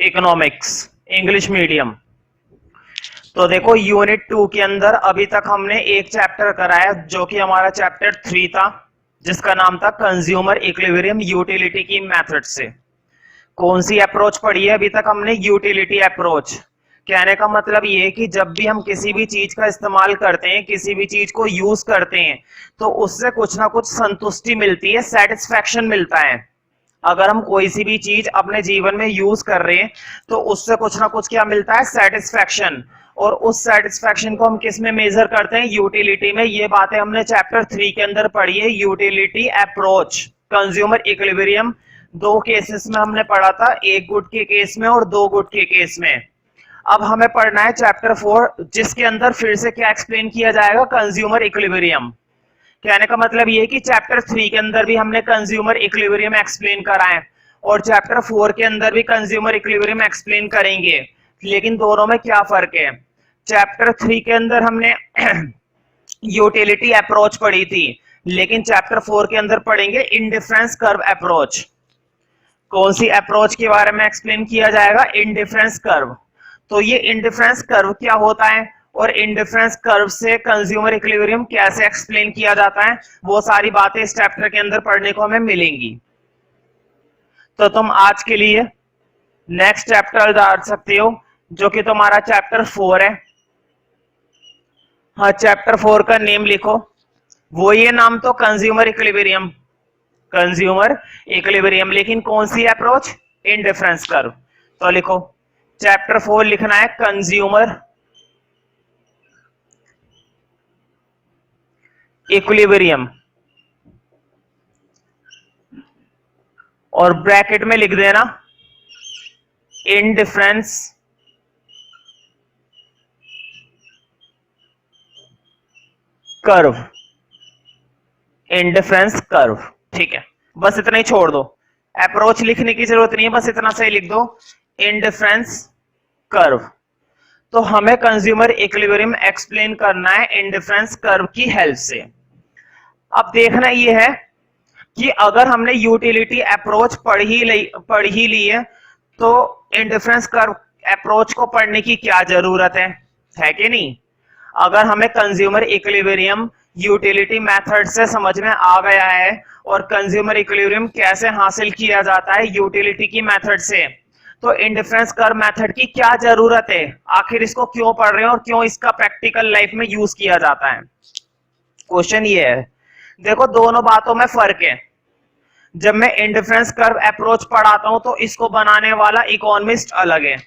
Economics English medium. तो देखो unit 2 के अंदर अभी तक हमने एक चैप्टर कराया जो कि हमारा चैप्टर 3 था, जिसका नाम था कंज्यूमर इक्विलिब्रियम यूटिलिटी की मेथड से। कौन सी अप्रोच पढ़ी है अभी तक हमने? Utility approach. कहने का मतलब ये है कि जब भी हम किसी भी चीज का इस्तेमाल करते हैं, किसी भी चीज को यूज करते हैं, तो उससे कुछ ना कुछ संतुष्टि मिलती है, सेटिस्फैक्शन मिलता है। अगर हम कोई सी भी चीज अपने जीवन में यूज कर रहे हैं तो उससे कुछ ना कुछ क्या मिलता है? सेटिस्फैक्शन। और उस सेटिस्फैक्शन को हम किस में मेजर करते हैं? यूटिलिटी में। ये बातें हमने चैप्टर 3 के अंदर पढ़ी है। यूटिलिटी अप्रोच, कंज्यूमर इक्विलिब्रियम, दो केसेस में हमने पढ़ा था, एक गुड के केस में और दो गुड के केस में। अब हमें पढ़ना है चैप्टर 4, जिसके अंदर फिर से क्या एक्सप्लेन किया जाएगा? Consumer equilibrium. कहने का मतलब ये है कि चैप्टर 3 के अंदर भी हमने कंज्यूमर इक्विलिब्रियम एक्सप्लेन करा है और चैप्टर 4 के अंदर भी कंज्यूमर इक्विलिब्रियम एक्सप्लेन करेंगे। लेकिन दोनों में क्या फर्क है? चैप्टर 3 के अंदर हमने यूटिलिटी अप्रोच पढ़ी थी, लेकिन चैप्टर 4 के अंदर पढ़ेंगे इंडिफरेंस कर्व अप्रोच। कौन सी अप्रोच के बारे में एक्सप्लेन किया जाएगा? Indifference curve. तो ये इंडिफरेंस कर्व क्या होता है और इंडिफरेंस कर्व से कंज्यूमर इक्विलिब्रियम कैसे एक्सप्लेन किया जाता है, वो सारी बातें इस चैप्टर के अंदर पढ़ने को हमें मिलेंगी। तो तुम आज के लिए नेक्स्ट चैप्टर डाल सकते हो, जो कि तुम्हारा चैप्टर 4 है। हाँ, चैप्टर 4 का नेम लिखो, वो ये नाम तो कंज्यूमर इक्विलिब्रियम, कंज्यूमर इक्विलिब्रियम, लेकिन कौन सी अप्रोच? Indifference curve. तो लिखो चैप्टर 4 लिखना है कंज्यूमर इक्विलिब्रियम और ब्रैकेट में लिख देना इंडिफरेंस कर्व, इंडिफरेंस कर्व। ठीक है, बस इतना ही छोड़ दो, अप्रोच लिखने की जरूरत नहीं है, बस इतना सही लिख दो, इंडिफरेंस कर्व। तो हमें कंज्यूमर इक्विलिब्रियम एक्सप्लेन करना है इंडिफरेंस कर्व की हेल्प से। अब देखना ये है कि अगर हमने यूटिलिटी अप्रोच पढ़ ही ली है तो इंडिफरेंस कर्व अप्रोच को पढ़ने की क्या जरूरत है कि नहीं? अगर हमें कंज्यूमर इक्विलिब्रियम यूटिलिटी मेथड से समझ में आ गया है और कंज्यूमर इक्विलिब्रियम कैसे हासिल किया जाता है यूटिलिटी की मेथड से, तो इंडिफरेंस कर्व मेथड की क्या जरूरत है? आखिर इसको क्यों पढ़ रहे हैं और क्यों इसका प्रैक्टिकल लाइफ में यूज किया जाता है? क्वेश्चन ये है। देखो, दोनों बातों में फर्क है। जब मैं इंडिफरेंस कर्व अप्रोच पढ़ाता हूं तो इसको बनाने वाला इकोनॉमिस्ट अलग है,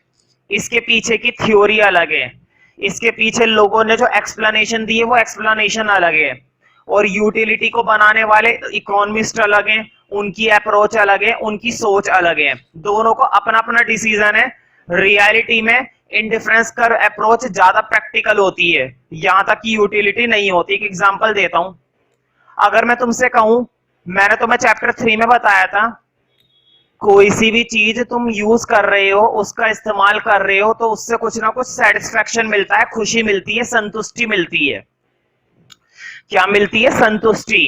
इसके पीछे की थ्योरी अलग है, इसके पीछे लोगों ने जो एक्सप्लेनेशन दी है वो एक्सप्लेनेशन अलग है, और यूटिलिटी को बनाने वाले इकोनॉमिस्ट अलग हैं, उनकी अप्रोच अलग है, उनकी सोच अलग है। दोनों को अपना अपना डिसीजन है। रियलिटी में इंडिफरेंस कर्व अप्रोच ज्यादा प्रैक्टिकल होती है, यहां तक कि यूटिलिटी नहीं होती। एक एग्जांपल देता हूं। अगर मैं तुमसे कहूं, मैंने तुम्हें चैप्टर 3 में बताया था, कोई सी भी चीज तुम यूज कर रहे हो, उसका इस्तेमाल कर रहे हो, तो उससे कुछ ना कुछ सेटिस्फेक्शन मिलता है, खुशी मिलती है, संतुष्टि मिलती है। क्या मिलती है? संतुष्टि।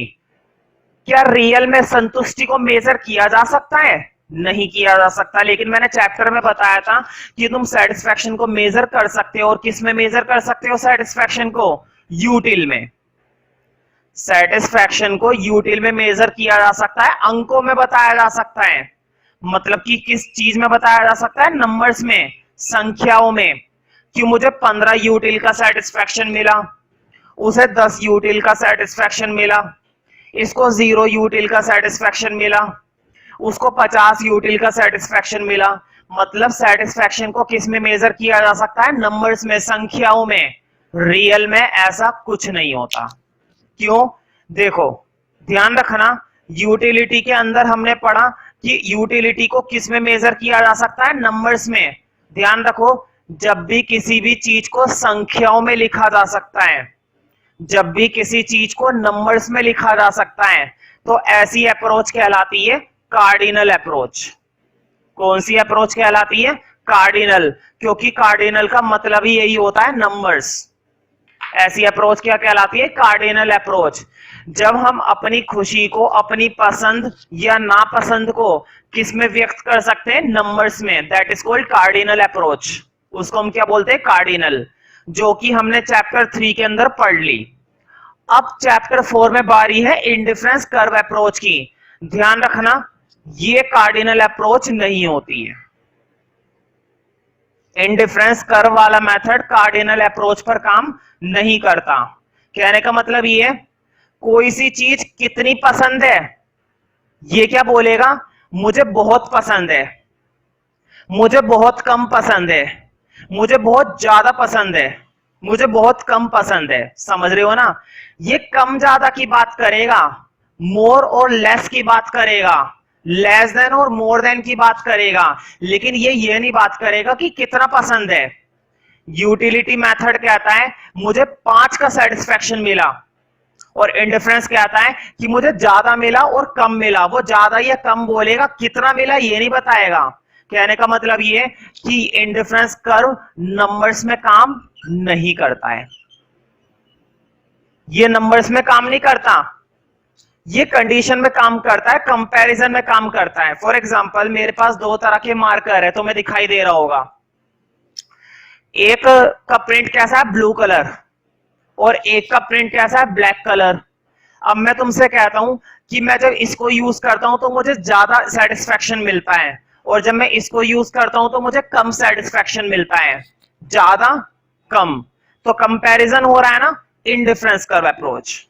क्या रियल में संतुष्टि को मेजर किया जा सकता है? नहीं किया जा सकता, लेकिन मैंने चैप्टर में बताया था कि तुम सेटिस्फेक्शन को मेजर कर सकते हो। और किस में मेजर कर सकते हो सेटिस्फेक्शन को? यूटिल में। सेटिस्फेक्शन को यूटिल में मेजर किया जा सकता है, अंकों में बताया जा सकता है। मतलब कि किस चीज में बताया जा सकता है? नंबर्स में, संख्याओं में। कि मुझे 15 यूटिल का सेटिस्फेक्शन मिला, उसे 10 यूटिल का सेटिस्फेक्शन मिला, इसको 0 यूटिल का सेटिस्फेक्शन मिला, उसको 50 यूटिल का सेटिस्फेक्शन मिला। मतलब सेटिस्फेक्शन को किस में मेजर किया जा सकता है? नंबर्स में, संख्याओं में। रियल में ऐसा कुछ नहीं होता। क्यों? देखो, ध्यान रखना, यूटिलिटी के अंदर हमने पढ़ा कि यूटिलिटी को किस में मेजर किया जा सकता है? नंबर्स में। ध्यान रखो, जब भी किसी भी चीज को संख्याओं में लिखा जा सकता है, जब भी किसी चीज को नंबर्स में लिखा जा सकता है, तो ऐसी अप्रोच कहलाती है कार्डिनल अप्रोच। कौन सी अप्रोच कहलाती है? कार्डिनल। क्योंकि कार्डिनल का मतलब ही यही होता है, नंबर्स। ऐसी अप्रोच क्या कहलाती है? Cardinal approach. जब हम अपनी खुशी को, अपनी पसंद या नापसंद को किस में व्यक्त कर सकते हैं? नंबर्स में। That is called cardinal approach. उसको हम क्या बोलते हैं? कार्डिनल, जो कि हमने चैप्टर 3 के अंदर पढ़ ली। अब चैप्टर 4 में बारी है इंडिफरेंस कर्व अप्रोच की। ध्यान रखना, ये कार्डिनल अप्रोच नहीं होती है। इंडिफरेंस कर्व वाला मेथड कार्डिनल अप्रोच पर काम नहीं करता। कहने का मतलब ये है, कोई सी चीज कितनी पसंद है, ये क्या बोलेगा? मुझे बहुत पसंद है, मुझे बहुत कम पसंद है, मुझे बहुत ज्यादा पसंद है, मुझे बहुत कम पसंद है। समझ रहे हो ना? ये कम ज्यादा की बात करेगा, मोर और लेस की बात करेगा, लेस देन और मोर देन की बात करेगा, लेकिन ये नहीं बात करेगा कि कितना पसंद है। यूटिलिटी मेथड कहता है मुझे 5 का सेटिस्फेक्शन मिला, और इंडिफरेंस कहता है कि मुझे ज्यादा मिला और कम मिला। वो ज्यादा या कम बोलेगा, कितना मिला ये नहीं बताएगा। कहने का मतलब ये कि इंडिफरेंस कर्व नंबर्स में काम नहीं करता है, ये नंबर्स में काम नहीं करता, ये कंडीशन में काम करता है, कंपैरिजन में काम करता है। फॉर एग्जांपल, मेरे पास 2 तरह के मार्कर है, तुम्हें दिखाई दे रहा होगा। एक का प्रिंट कैसा है? ब्लू कलर, और एक का प्रिंट कैसा है? Black colour. अब मैं तुमसे कहता हूं कि मैं जब इसको यूज करता हूं तो मुझे ज्यादा सेटिस्फेक्शन मिलता है, और जब मैं इसको यूज करता हूं तो मुझे कम सेटिस्फेक्शन मिलता है। ज्यादा, कम। तो कंपैरिजन हो रहा है ना, इंडिफरेंस कर्व अप्रोच।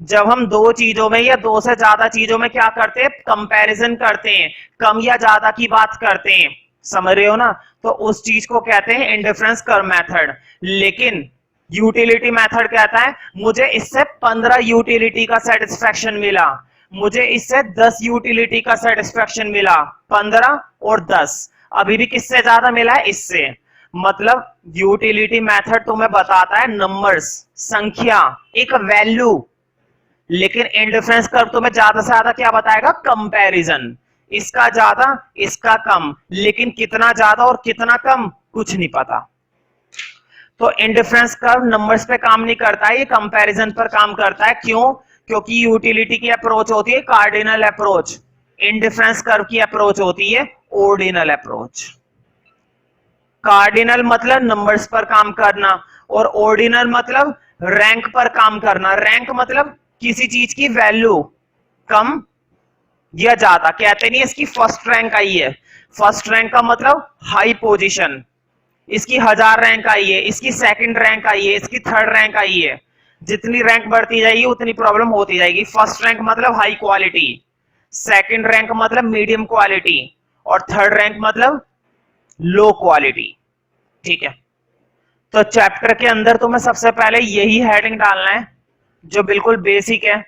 जब हम दो चीजों में या दो से ज्यादा चीजों में क्या करते हैं? कंपैरिजन करते हैं, कम या ज्यादा की बात करते हैं। समझ रहे हो ना? तो उस चीज को कहते हैं इंडिफरेंस कर्व मेथड। लेकिन यूटिलिटी मेथड कहता है मुझे इससे 15 यूटिलिटी का सेटिस्फेक्शन मिला, मुझे इससे 10 यूटिलिटी का सेटिस्फेक्शन मिला, 15 और 10। अभी भी किससे ज्यादा मिला है? इससे। मतलब यूटिलिटी मेथड तुम्हें बताता है नंबर्स, संख्या, एक वैल्यू, लेकिन इंडिफरेंस कर्व तुम्हें ज्यादा से ज्यादा क्या बताएगा? कंपैरिजन। इसका ज्यादा, इसका कम, लेकिन कितना ज्यादा और कितना कम कुछ नहीं पता। तो इंडिफरेंस कर्व नंबर्स पे काम नहीं करता है, ये कंपैरिजन पर काम करता है। क्यों? क्योंकि यूटिलिटी की अप्रोच होती है कार्डिनल अप्रोच, इंडिफरेंस कर्व की अप्रोच होती है ऑर्डिनल अप्रोच। कार्डिनल मतलब नंबर्स पर काम करना, और ऑर्डिनल मतलब रैंक पर काम करना। रैंक मतलब किसी चीज की वैल्यू कम या ज्यादा। कहते नहीं इसकी फर्स्ट रैंक आई है, फर्स्ट रैंक का मतलब हाई पोजीशन, इसकी 1000 रैंक आई है, इसकी सेकंड रैंक आई है, इसकी थर्ड रैंक आई है। जितनी रैंक बढ़ती जाएगी उतनी प्रॉब्लम होती जाएगी। फर्स्ट रैंक मतलब हाई क्वालिटी, सेकंड रैंक मतलब मीडियम क्वालिटी, और थर्ड रैंक मतलब लो क्वालिटी। ठीक है? तो चैप्टर के अंदर तुम्हें सबसे पहले यही हेडिंग डालना है जो बिल्कुल बेसिक है।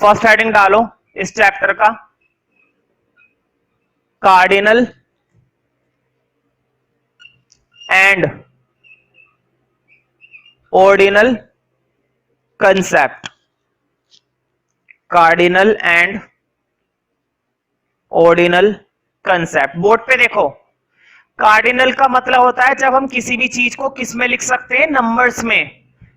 फर्स्ट हेडिंग डालो इस चैप्टर का, cardinal and ordinal concept. Cardinal and ordinal concept. Board पे देखो, कार्डिनल का मतलब होता है जब हम किसी भी चीज को किस में लिख सकते हैं? नंबर्स में,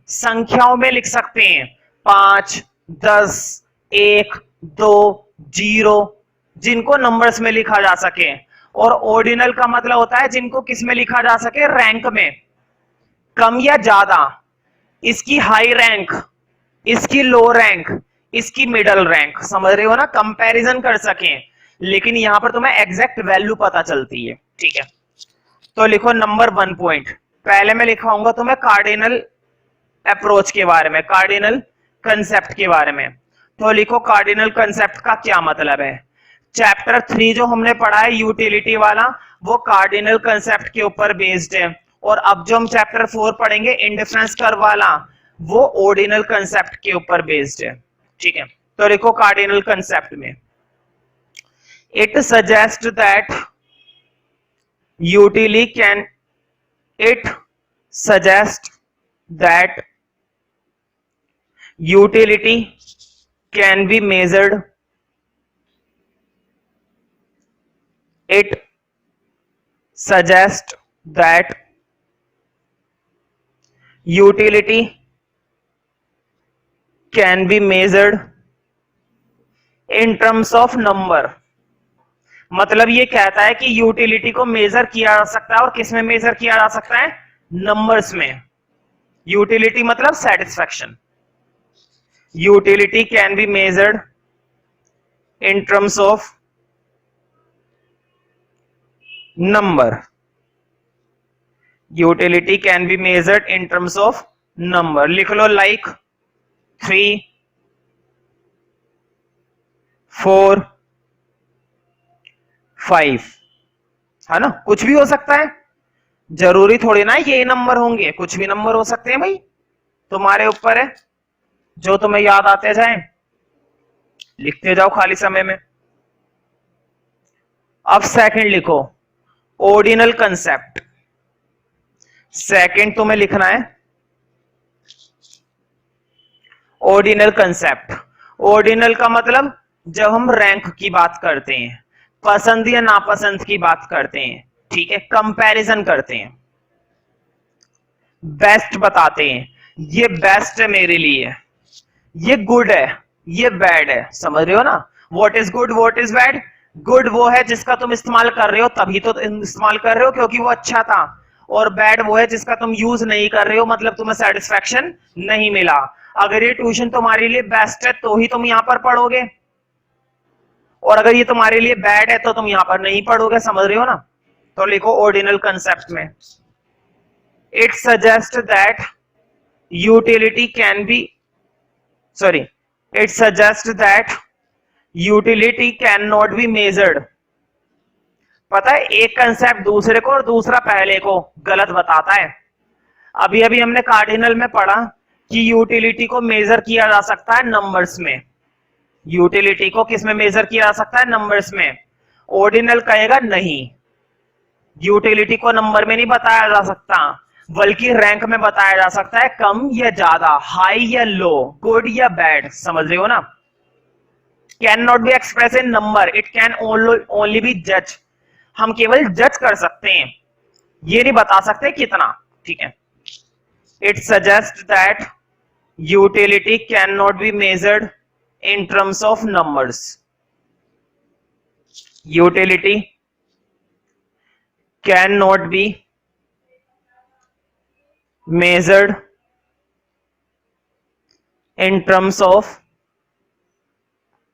संख्याओं में लिख सकते हैं। 5, 10, 1, 2, 0, जिनको नंबर्स में लिखा जा सके। और ऑर्डिनल का मतलब होता है जिनको किस में लिखा जा सके? रैंक में, कम या ज्यादा, इसकी हाई रैंक, इसकी लो रैंक, इसकी मिडल रैंक। समझ रहे हो ना? कंपैरिजन कर सकें, लेकिन यहां पर तुम्हें एग्जैक्ट वैल्यू पता चलती है। ठीक है? तो लिखो नंबर 1 पॉइंट। पहले मैं लिखवाऊंगा तुम्हें कार्डिनल अप्रोच के बारे में, कार्डिनल कंसेप्ट के बारे में। तो लिखो कार्डिनल कंसेप्ट का क्या मतलब है। चैप्टर 3 जो हमने पढ़ा है यूटिलिटी वाला, वो कार्डिनल कंसेप्ट के ऊपर बेस्ड है। और अब जो हम चैप्टर 4 पढ़ेंगे इंडिफरेंस कर्व वाला, वो ऑर्डिनल कंसेप्ट के ऊपर बेस्ड है। ठीक है? तो लिखो कार्डिनल कंसेप्ट में, it suggest that utility can it suggest that utility can be measured, it suggests that utility can be measured in terms of number. मतलब ये कहता है कि यूटिलिटी को मेजर किया जा सकता है, और किस में मेजर किया जा सकता है? नंबर्स में। यूटिलिटी मतलब satisfaction. Utility can be measured in terms of number. Utility can be measured in terms of number. लिख लो लाइक 3, 4, 5, है ना? कुछ भी हो सकता है, जरूरी थोड़ी ना ये नंबर होंगे, कुछ भी नंबर हो सकते हैं भाई, तुम्हारे ऊपर है, जो तुम्हें याद आते जाए लिखते जाओ खाली समय में। अब सेकंड लिखो, ऑर्डिनल कंसेप्ट। सेकंड तुम्हें लिखना है ऑर्डिनल कंसेप्ट। ऑर्डिनल का मतलब जब हम रैंक की बात करते हैं, पसंद या नापसंद की बात करते हैं, ठीक है, कंपैरिजन करते हैं, बेस्ट बताते हैं, ये बेस्ट है मेरे लिए, ये गुड है, ये बैड है, समझ रहे हो ना? What is good, what is bad? Good वो है जिसका तुम इस्तेमाल कर रहे हो, तभी तो इस्तेमाल कर रहे हो क्योंकि वो अच्छा था, और बैड वो है जिसका तुम यूज नहीं कर रहे हो, मतलब तुम्हें सेटिस्फैक्शन नहीं मिला। अगर ये ट्यूशन तुम्हारे लिए बेस्ट है तो ही तुम यहां पर पढ़ोगे, और अगर ये तुम्हारे लिए बैड है तो तुम यहां पर नहीं पढ़ोगे, समझ रहे हो ना? तो लिखो ऑर्डिनल कंसेप्ट में, it suggest that utility can be it suggests that utility cannot be measured। पता है, एक कंसेप्ट दूसरे को और दूसरा पहले को गलत बताता है। अभी अभी हमने कार्डिनल में पढ़ा कि यूटिलिटी को मेजर किया जा सकता है नंबर्स में। यूटिलिटी को किस में मेजर किया जा सकता है? नंबर्स में। ऑर्डिनल कहेगा नहीं, यूटिलिटी को नंबर में नहीं बताया जा सकता, बल्कि रैंक में बताया जा सकता है, कम या ज्यादा, हाई या लो, गुड या बैड, समझ रहे हो ना? Can not be express in number, it can only be जज। हम केवल जज कर सकते हैं, ये नहीं बता सकते कितना, ठीक है। It suggest that utility can not be measured in terms of numbers. Utility can not B measured in terms of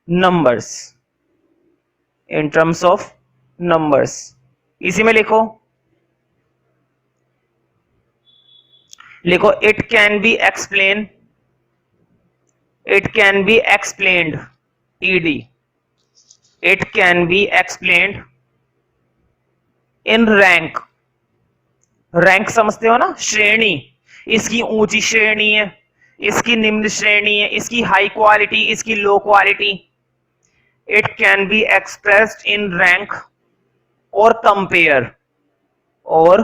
numbers, in terms of numbers। इसी में लिखो it can be explained, it can be explained, ed, it can be explained in rank। Rank समझते हो ना? श्रेणी, इसकी ऊंची श्रेणी है, इसकी निम्न श्रेणी है, इसकी हाई क्वालिटी, इसकी low quality. It can be expressed in rank और कंपेयर, और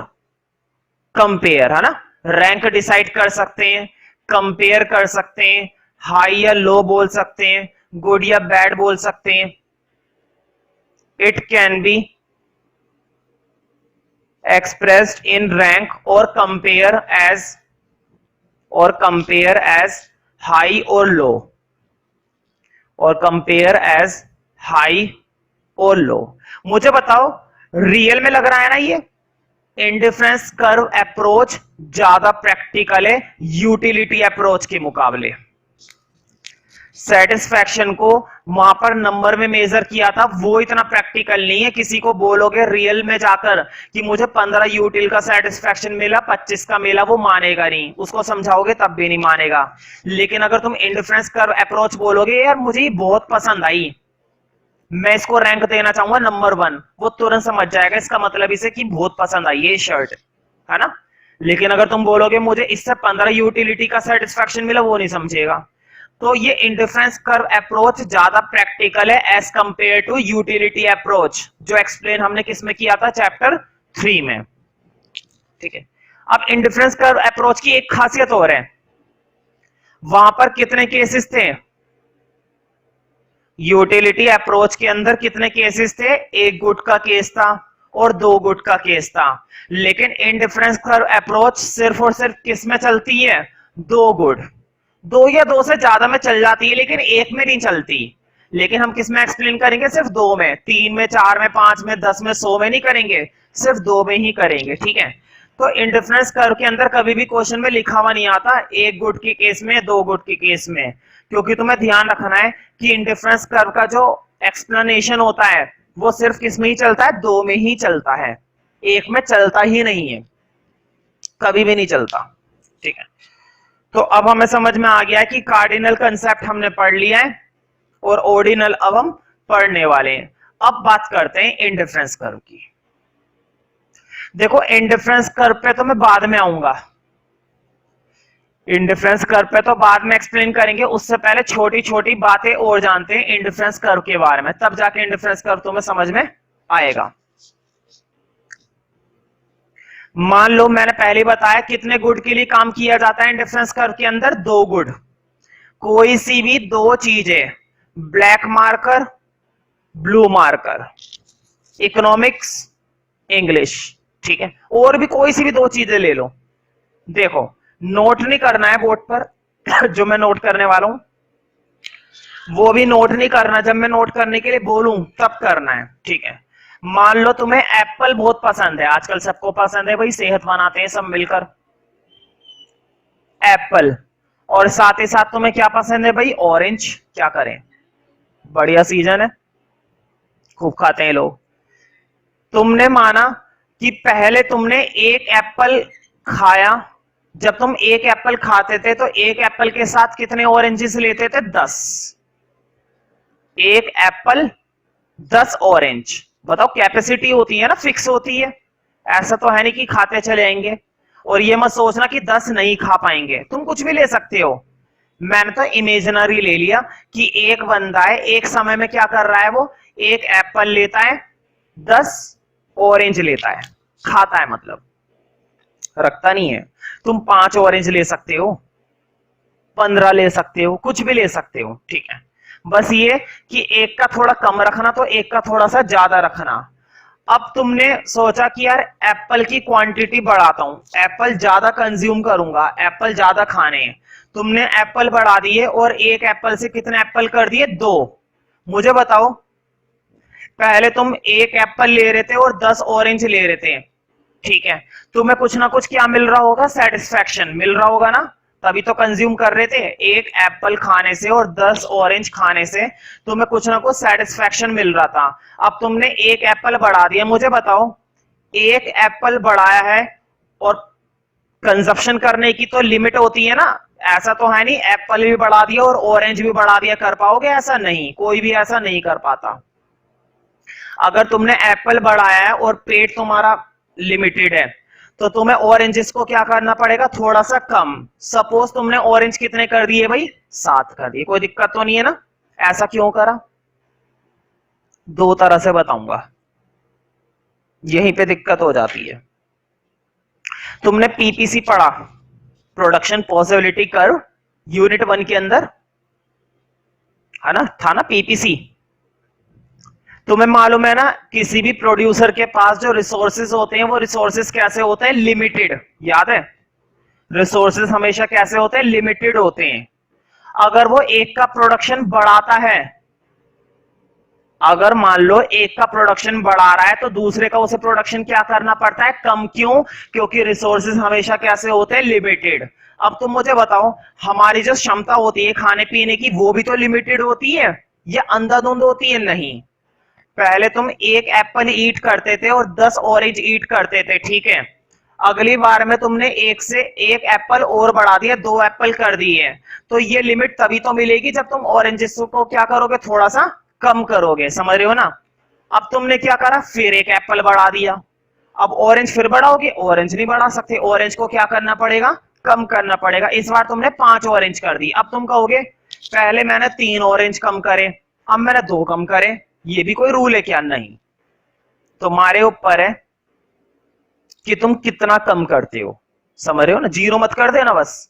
कंपेयर, है ना? रैंक डिसाइड कर सकते हैं, कंपेयर कर सकते हैं, हाई या लो बोल सकते हैं, गुड या बैड बोल सकते हैं। It can be expressed in rank or compare as high or low, or compare as high or low। मुझे बताओ, रियल में लग रहा है ना ये इंडिफरेंस कर्व अप्रोच ज्यादा प्रैक्टिकल है यूटिलिटी अप्रोच के मुकाबले। सेटिस्फैक्शन को वहां पर नंबर में मेजर किया था, वो इतना प्रैक्टिकल नहीं है। किसी को बोलोगे रियल में जाकर कि मुझे 15 यूटिल का सेटिस्फैक्शन मिला, 25 का मिला, वो मानेगा नहीं, उसको समझाओगे तब भी नहीं मानेगा। लेकिन अगर तुम इंडिफरेंस कर्व अप्रोच बोलोगे, यार मुझे ये बहुत पसंद आई, मैं इसको रैंक देना चाहूंगा नंबर 1, वो तुरंत समझ जाएगा इसका मतलब इसे कि बहुत पसंद आई ये शर्ट, है ना? लेकिन अगर तुम बोलोगे मुझे इससे 15 यूटिलिटी का सेटिस्फैक्शन मिला, वो नहीं समझेगा। तो ये इंडिफरेंस कर्व अप्रोच ज्यादा प्रैक्टिकल है as compare to utility approach, जो एक्सप्लेन हमने किस में किया था? चैप्टर 3 में, ठीक है। अब इंडिफरेंस कर्व अप्रोच की एक खासियत और है, वहां पर कितने केसेस थे? यूटिलिटी अप्रोच के अंदर कितने केसेस थे? 1 गुड का केस था और 2 गुड का केस था। लेकिन इंडिफरेंस कर्व अप्रोच सिर्फ और सिर्फ किस में चलती है? 2 गुड। दो या दो से ज्यादा में चल जाती है लेकिन एक में नहीं चलती। लेकिन हम किस में एक्सप्लेन करेंगे? सिर्फ दो में, तीन में, चार में, पांच में, 10 में, 100 में नहीं करेंगे, सिर्फ दो में ही करेंगे। ठीक है, तो इंडिफरेंस कर्व के अंदर कभी भी क्वेश्चन में लिखा हुआ नहीं आता एक गुट के केस में, दो गुट के केस में, क्योंकि तुम्हें ध्यान रखना है कि इंडिफरेंस कर्व का जो एक्सप्लेनेशन होता है वो सिर्फ किस में ही चलता है? दो में ही चलता है, एक में चलता ही नहीं है, कभी भी नहीं चलता। ठीक है, तो अब हमें समझ में आ गया है कि कार्डिनल कंसेप्ट हमने पढ़ लिया है और ऑर्डिनल अब हम पढ़ने वाले हैं। अब बात करते हैं इंडिफरेंस कर्व की। देखो इंडिफरेंस कर्व पे तो मैं बाद में आऊंगा, इंडिफरेंस कर्व पे तो बाद में एक्सप्लेन करेंगे, उससे पहले छोटी छोटी बातें और जानते हैं इंडिफरेंस कर्व के बारे में, तब जाके इंडिफरेंस कर्व तुम्हें समझ में आएगा। मान लो मैंने पहले बताया कितने गुड के लिए काम किया जाता है इंडिफरेंस कर्व के अंदर? दो गुड। कोई सी भी दो चीजें, black marker, blue marker, economics, English, ठीक है, और भी कोई सी भी दो चीजें ले लो। देखो नोट नहीं करना है बोर्ड पर जो मैं नोट करने वाला हूं वो भी नोट नहीं करना, जब मैं नोट करने के लिए बोलूं तब करना है। ठीक है, मान लो तुम्हें एप्पल बहुत पसंद है, आजकल सबको पसंद है भाई, सेहत बनाते हैं सब मिलकर, एप्पल, और साथ ही साथ तुम्हें क्या पसंद है भाई? ऑरेंज। क्या करें, बढ़िया सीजन है, खूब खाते हैं लोग। तुमने माना कि पहले तुमने एक एप्पल खाया, जब तुम एक एप्पल खाते थे तो एक एप्पल के साथ कितने ऑरेंजेस लेते थे? 10। एक एप्पल 10 ऑरेंज। बताओ कैपेसिटी होती है ना, फिक्स होती है, ऐसा तो है नहीं कि खाते चले आएंगे। और ये मत सोचना कि 10 नहीं खा पाएंगे, तुम कुछ भी ले सकते हो। मैंने तो इमेजिनरी ले लिया कि एक बंदा है, एक समय में क्या कर रहा है, वो एक एप्पल लेता है, 10 ऑरेंज लेता है, खाता है, मतलब रखता नहीं है। तुम 5 ऑरेंज ले सकते हो, 15 ले सकते हो, कुछ भी ले सकते हो। ठीक है, बस ये कि एक का थोड़ा कम रखना तो एक का थोड़ा सा ज्यादा रखना। अब तुमने सोचा कि यार एप्पल की क्वांटिटी बढ़ाता हूं, एप्पल ज्यादा कंज्यूम करूंगा, एप्पल ज्यादा खाने हैं। तुमने एप्पल बढ़ा दिए और एक एप्पल से कितने एप्पल कर दिए? 2। मुझे बताओ, पहले तुम एक एप्पल ले रहे थे और 10 ऑरेंज ले रहे थे, ठीक है, तुम्हें कुछ ना कुछ क्या मिल रहा होगा? सेटिस्फैक्शन मिल रहा होगा ना, तभी तो कंज्यूम कर रहे थे। एक एप्पल खाने से और 10 ऑरेंज खाने से तुम्हें कुछ ना कुछ सेटिस्फैक्शन मिल रहा था। अब तुमने एक एप्पल बढ़ा दिया, मुझे बताओ एक एप्पल बढ़ाया है और कंजप्शन करने की तो लिमिट होती है ना, ऐसा तो है नहीं एप्पल भी बढ़ा दिया और ऑरेंज भी बढ़ा दिया, कर पाओगे? ऐसा नहीं, कोई भी ऐसा नहीं कर पाता। अगर तुमने एप्पल बढ़ाया है और पेट तुम्हारा लिमिटेड है तो तुम्हें ऑरेंजेस को क्या करना पड़ेगा? थोड़ा सा कम। सपोज तुमने ऑरेंज कितने कर दिए भाई? 7 कर दिए, कोई दिक्कत तो नहीं है ना? ऐसा क्यों करा? दो तरह से बताऊंगा, यहीं पे दिक्कत हो जाती है। तुमने पीपीसी पढ़ा, प्रोडक्शन पॉसिबिलिटी कर्व, यूनिट 1 के अंदर है ना, था ना पीपीसी? तुम्हें मालूम है ना किसी भी प्रोड्यूसर के पास जो रिसोर्सेज होते हैं वो रिसोर्सेज कैसे होते हैं? लिमिटेड। याद है, रिसोर्सेज हमेशा कैसे होते हैं? लिमिटेड होते हैं। अगर वो एक का प्रोडक्शन बढ़ाता है, अगर मान लो एक का प्रोडक्शन बढ़ा रहा है तो दूसरे का उसे प्रोडक्शन क्या करना पड़ता है? कम। क्यों? क्योंकि रिसोर्सेज हमेशा कैसे होते हैं? लिमिटेड। अब तुम मुझे बताओ, हमारी जो क्षमता होती है खाने पीने की वो भी तो लिमिटेड होती है या अंधाधुंध होती है? नहीं। पहले तुम एक एप्पल ईट करते थे और 10 ऑरेंज ईट करते थे, ठीक है, अगली बार में तुमने एक से एक एप्पल और बढ़ा दिया, 2 एप्पल कर दिए, तो ये लिमिट तभी तो मिलेगी जब तुम ऑरेंजेस को क्या करोगे? थोड़ा सा कम करोगे, समझ रहे हो ना? अब तुमने क्या करा? फिर एक एप्पल बढ़ा दिया, अब ऑरेंज फिर बढ़ाओगे? ऑरेंज नहीं बढ़ा सकते, ऑरेंज को क्या करना पड़ेगा? कम करना पड़ेगा। इस बार तुमने 5 ऑरेंज कर दी। अब तुम कहोगे पहले मैंने 3 ऑरेंज कम करे, अब मैंने 2 कम करे, ये भी कोई रूल है क्या? नहीं, तुम्हारे ऊपर है कि तुम कितना कम करते हो, समझ रहे हो ना? जीरो मत कर देना, बस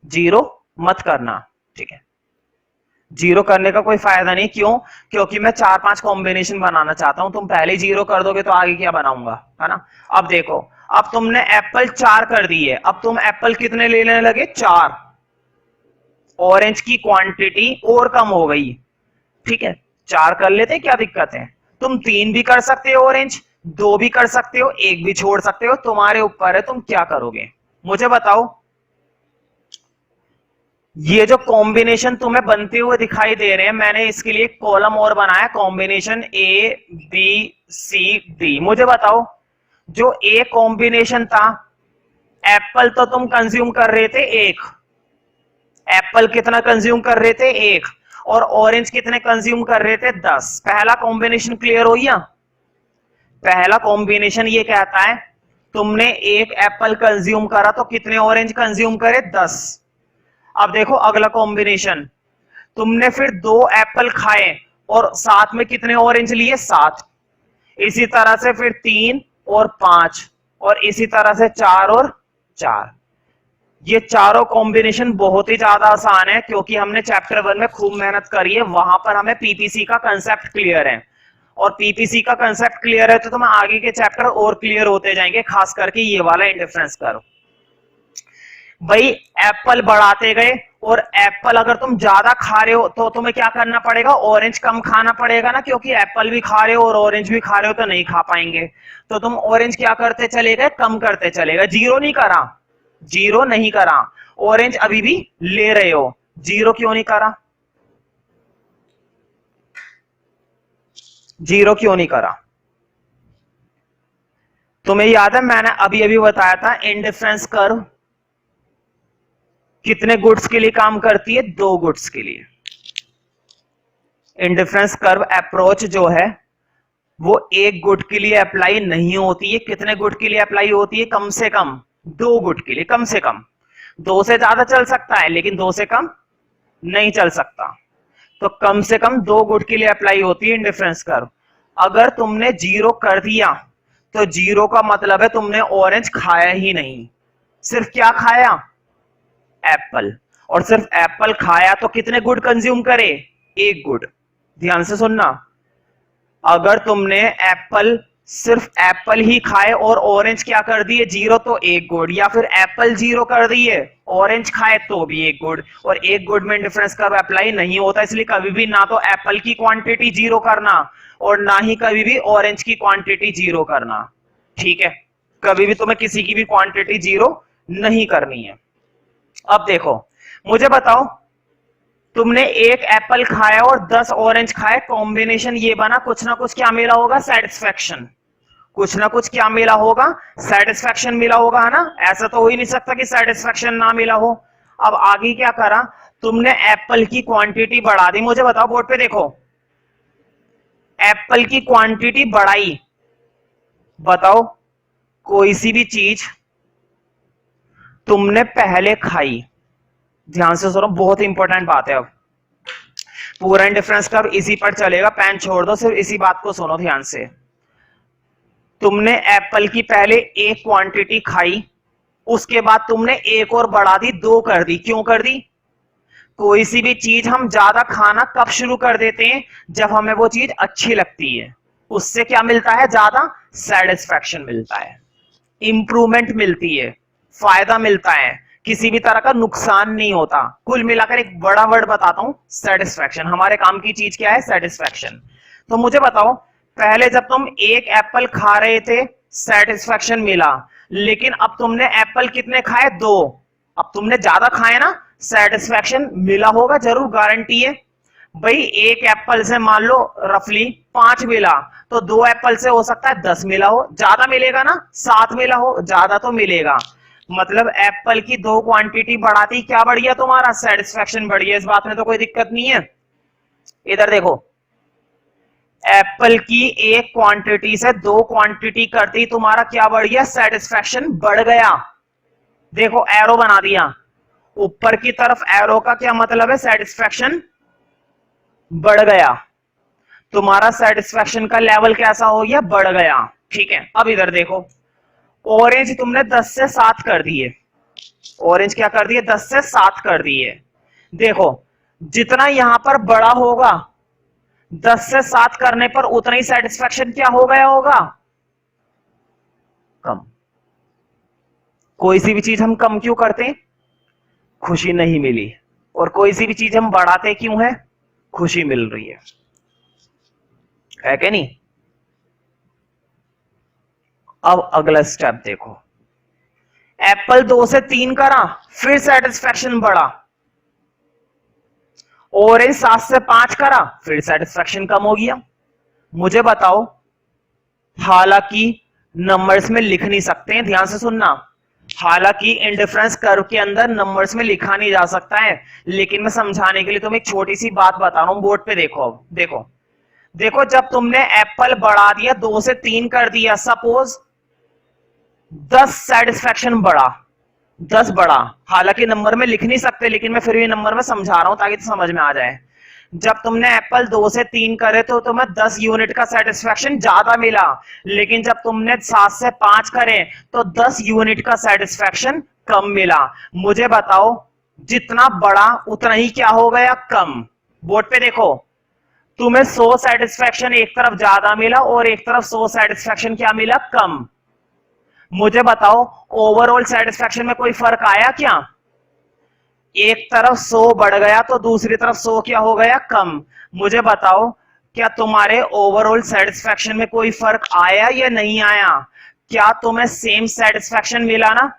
जीरो मत करना, ठीक है? जीरो करने का कोई फायदा नहीं। क्यों? क्योंकि मैं 4-5 कॉम्बिनेशन बनाना चाहता हूं, तुम पहले जीरो कर दोगे तो आगे क्या बनाऊंगा, है ना? अब देखो, अब तुमने एप्पल 4 कर दिए, अब तुम एप्पल कितने लेने लगे? 4। ऑरेंज की क्वांटिटी और कम हो गई, ठीक है 4 कर लेते, क्या दिक्कत है। तुम 3 भी कर सकते हो ऑरेंज, 2 भी कर सकते हो, 1 भी छोड़ सकते हो, तुम्हारे ऊपर है तुम क्या करोगे। मुझे बताओ, ये जो कॉम्बिनेशन तुम्हें बनते हुए दिखाई दे रहे हैं, मैंने इसके लिए कॉलम और बनाया, combination A B C D. मुझे बताओ, जो ए कॉम्बिनेशन था, एप्पल तो तुम कंज्यूम कर रहे थे 1, एप्पल कितना कंज्यूम कर रहे थे 1, और ऑरेंज कितने कंज्यूम कर रहे थे 10। पहला कॉम्बिनेशन क्लियर हो गया। पहला कॉम्बिनेशन ये कहता है तुमने 1 एप्पल कंज्यूम करा तो कितने ऑरेंज कंज्यूम करे 10। अब देखो अगला कॉम्बिनेशन, तुमने फिर 2 एप्पल खाए और साथ में कितने ऑरेंज लिए 7। इसी तरह से फिर 3 और 5 और इसी तरह से 4 और 4। ये चारों कॉम्बिनेशन बहुत ही ज्यादा आसान है, क्योंकि हमने चैप्टर 1 में खूब मेहनत करी है, वहां पर हमें पीपीसी का कंसेप्ट क्लियर है। और पीपीसी का कंसेप्ट क्लियर है तो तुम आगे के चैप्टर और क्लियर होते जाएंगे, खास करके ये वाला इंडिफरेंस कर्व। भाई एप्पल बढ़ाते गए, और एप्पल अगर तुम ज्यादा खा रहे हो तो तुम्हें क्या करना पड़ेगा, ऑरेंज कम खाना पड़ेगा ना, क्योंकि एप्पल भी खा रहे हो और ऑरेंज भी खा रहे हो तो नहीं खा पाएंगे। तो तुम ऑरेंज क्या करते चले गए, कम करते चले गए। जीरो नहीं करा, जीरो नहीं करा, ऑरेंज अभी भी ले रहे हो। जीरो क्यों नहीं करा, जीरो क्यों नहीं करा। तुम्हें याद है मैंने अभी अभी बताया था, इंडिफरेंस कर्व कितने गुड्स के लिए काम करती है, 2 गुड्स के लिए। इंडिफरेंस कर्व अप्रोच जो है वो 1 गुड के लिए अप्लाई नहीं होती है। कितने गुड के लिए अप्लाई होती है, कम से कम 2 गुड के लिए। कम से कम 2 से ज्यादा चल सकता है लेकिन 2 से कम नहीं चल सकता। तो कम से कम 2 गुड के लिए अप्लाई होती है इंडिफरेंस कर्व। अगर तुमने 0 कर दिया तो 0 का मतलब है तुमने ऑरेंज खाया ही नहीं। सिर्फ क्या खाया, एप्पल। और सिर्फ एप्पल खाया तो कितने गुड कंज्यूम करे, 1 गुड। ध्यान से सुनना, अगर तुमने एप्पल सिर्फ एप्पल ही खाए और ऑरेंज क्या कर दिए 0 तो 1 गुड, या फिर एप्पल 0 कर दिए ऑरेंज खाए तो भी 1 गुड। और 1 गुड में डिफरेंस कर्व अप्लाई नहीं होता, इसलिए कभी भी ना तो एप्पल की क्वांटिटी 0 करना और ना ही कभी भी ऑरेंज की क्वांटिटी 0 करना। ठीक है, कभी भी तुम्हें किसी की भी क्वांटिटी 0 नहीं करनी है। अब देखो मुझे बताओ, तुमने 1 एप्पल खाया और 10 ऑरेंज खाए, कॉम्बिनेशन ये बना, कुछ ना कुछ क्या मिला होगा, सेटिस्फैक्शन। कुछ ना कुछ क्या मिला होगा, सेटिस्फैक्शन मिला होगा, है ना। ऐसा तो हो ही नहीं सकता कि सेटिस्फैक्शन ना मिला हो। अब आगे क्या करा, तुमने एप्पल की क्वांटिटी बढ़ा दी। मुझे बताओ, बोर्ड पे देखो, एप्पल की क्वांटिटी बढ़ाई। बताओ, कोई सी भी चीज तुमने पहले खाई, ध्यान से सुनो, बहुत इंपॉर्टेंट बात है। अब पूरा इंडिफरेंस कर्व इसी पर चलेगा, पेन छोड़ दो, सिर्फ इसी बात को सुनो ध्यान से। तुमने एप्पल की पहले 1 क्वांटिटी खाई, उसके बाद तुमने 1 और बढ़ा दी, 2 कर दी। क्यों कर दी, कोई सी भी चीज हम ज्यादा खाना कब शुरू कर देते हैं, जब हमें वो चीज अच्छी लगती है। उससे क्या मिलता है, ज्यादा सेटिस्फैक्शन मिलता है, इंप्रूवमेंट मिलती है, फायदा मिलता है, किसी भी तरह का नुकसान नहीं होता। कुल मिलाकर एक बड़ा वर्ड बताता हूं, सेटिस्फैक्शन। हमारे काम की चीज क्या है, सेटिस्फैक्शन। तो मुझे बताओ, पहले जब तुम 1 एप्पल खा रहे थे सेटिस्फैक्शन मिला, लेकिन अब तुमने एप्पल कितने खाए, 2। अब तुमने ज्यादा खाए ना, सेटिस्फैक्शन मिला होगा जरूर, गारंटी है। भाई 1 एप्पल से मान लो रफली 5 मिला, तो 2 एप्पल से हो सकता है 10 मिला हो, ज्यादा मिलेगा ना, 7 मिला हो, ज्यादा तो मिलेगा। मतलब एप्पल की 2 क्वांटिटी बढ़ाती, क्या बढ़ गया तुम्हारा, सेटिस्फैक्शन बढ़ गया। इस बात में तो कोई दिक्कत नहीं है। इधर देखो, एप्पल की 1 क्वांटिटी से 2 क्वांटिटी करती तुम्हारा क्या बढ़ गया, सेटिस्फैक्शन बढ़ गया। देखो एरो बना दिया, ऊपर की तरफ एरो का क्या मतलब है, सेटिस्फैक्शन बढ़ गया। तुम्हारा सेटिस्फैक्शन का लेवल कैसा हो गया, बढ़ गया। ठीक है, अब इधर देखो, ऑरेंज तुमने 10 से 7 कर दिए। ऑरेंज क्या कर दिए, 10 से 7 कर दिए। देखो जितना यहां पर बड़ा होगा, 10 से 7 करने पर उतना ही सेटिस्फैक्शन क्या हो गया होगा, कम। कोई सी भी चीज हम कम क्यों करते हैं, खुशी नहीं मिली, और कोई सी भी चीज हम बढ़ाते क्यों है? खुशी मिल रही है कि नहीं? अब अगला स्टेप देखो, एप्पल 2 से 3 करा, फिर सेटिस्फैक्शन बढ़ा। ऑरेंज 7 से 5 करा, फिर सेटिस्फैक्शन कम हो गया। मुझे बताओ, हालांकि नंबर्स में लिख नहीं सकते हैं, ध्यान से सुनना, हालांकि इंडिफरेंस कर्व के अंदर नंबर्स में लिखा नहीं जा सकता है, लेकिन मैं समझाने के लिए तुम्हें एक छोटी सी बात बता रहा हूं। बोर्ड पे देखो, अब देखो देखो, जब तुमने एप्पल बढ़ा दिया, 2 से 3 कर दिया, सपोज 10 सेटिस्फैक्शन बढ़ा, 10 बढ़ा, हालांकि नंबर में लिख नहीं सकते, लेकिन मैं फिर भी नंबर में समझा रहा हूं ताकि तो समझ में आ जाए। जब तुमने एप्पल 2 से 3 करे तो तुम्हें 10 यूनिट का सेटिस्फैक्शन ज्यादा मिला, लेकिन जब तुमने 7 से 5 करे तो 10 यूनिट का सेटिस्फैक्शन कम मिला। मुझे बताओ, जितना बड़ा उतना ही क्या हो गया? कम। बोर्ड पे देखो, तुम्हें 100 सेटिस्फैक्शन एक तरफ ज्यादा मिला और एक तरफ 100 सेटिस्फैक्शन क्या मिला? कम। मुझे बताओ, ओवरऑल सेटिस्फैक्शन में कोई फर्क आया क्या? एक तरफ 100 बढ़ गया तो दूसरी तरफ 100 क्या हो गया? कम। मुझे बताओ, क्या तुम्हारे ओवरऑल सेटिस्फैक्शन में कोई फर्क आया या नहीं आया? क्या तुम्हें सेम सेटिस्फैक्शन मिला ना?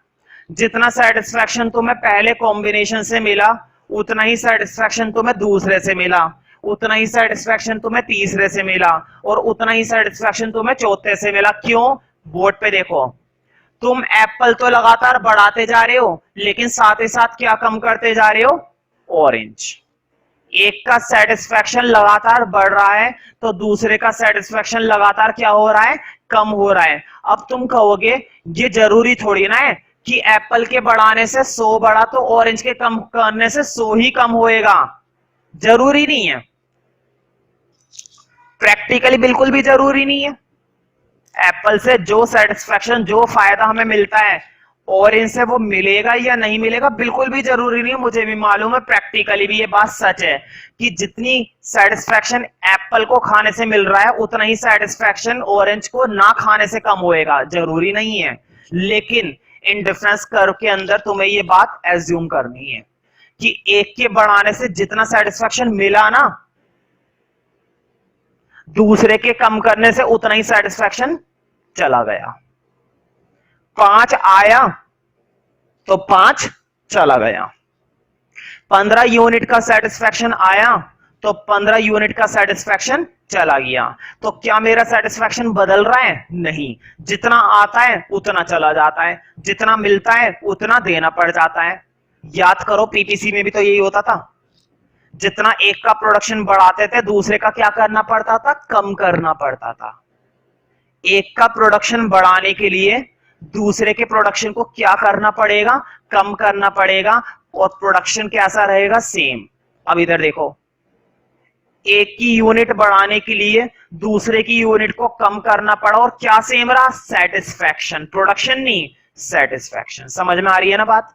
जितना सेटिस्फैक्शन तुम्हें पहले कॉम्बिनेशन से मिला, उतना ही सेटिस्फैक्शन तुम्हें दूसरे से मिला, उतना ही सेटिस्फैक्शन तुम्हें तीसरे से मिला, और उतना ही सेटिस्फैक्शन तुम्हें चौथे से मिला। क्यों? बोर्ड पे देखो, तुम एप्पल तो लगातार बढ़ाते जा रहे हो, लेकिन साथ ही साथ क्या कम करते जा रहे हो? ऑरेंज। एक का सेटिस्फैक्शन लगातार बढ़ रहा है तो दूसरे का सेटिस्फैक्शन लगातार क्या हो रहा है? कम हो रहा है। अब तुम कहोगे, ये जरूरी थोड़ी ना है कि एप्पल के बढ़ाने से 100 बढ़ा तो ऑरेंज के कम करने से 100 ही कम होएगा। जरूरी नहीं है, प्रैक्टिकली बिल्कुल भी जरूरी नहीं है। एप्पल से जो सेटिस्फैक्शन, जो फायदा हमें मिलता है, ऑरेंज से वो मिलेगा या नहीं मिलेगा बिल्कुल भी जरूरी नहीं है। मुझे भी मालूम है, प्रैक्टिकली भी ये बात सच है कि जितनी सेटिस्फैक्शन एप्पल को खाने से मिल रहा है, उतना ही सेटिस्फैक्शन ऑरेंज को ना खाने से कम होएगा। जरूरी नहीं है, लेकिन इंडिफरेंस कर्व के अंदर तुम्हें ये बात एज्यूम करनी है कि एक के बढ़ाने से जितना सेटिस्फैक्शन मिला ना, दूसरे के कम करने से उतना ही सेटिस्फैक्शन चला गया। 5 आया तो 5 चला गया। 15 यूनिट का सेटिस्फैक्शन आया तो 15 यूनिट का सेटिस्फैक्शन चला गया। तो क्या मेरा सेटिस्फैक्शन बदल रहा है? नहीं, जितना आता है उतना चला जाता है, जितना मिलता है उतना देना पड़ जाता है। याद करो, पीपीसी में भी तो यही होता था, जितना एक का प्रोडक्शन बढ़ाते थे, दूसरे का क्या करना पड़ता था? कम करना पड़ता था। एक का प्रोडक्शन बढ़ाने के लिए दूसरे के प्रोडक्शन को क्या करना पड़ेगा? कम करना पड़ेगा, और प्रोडक्शन कैसा रहेगा? सेम। अब इधर देखो, एक की यूनिट बढ़ाने के लिए दूसरे की यूनिट को कम करना पड़ा, और क्या सेम रहा? सेटिस्फैक्शन। प्रोडक्शन नहीं, सेटिस्फैक्शन। समझ में आ रही है ना बात?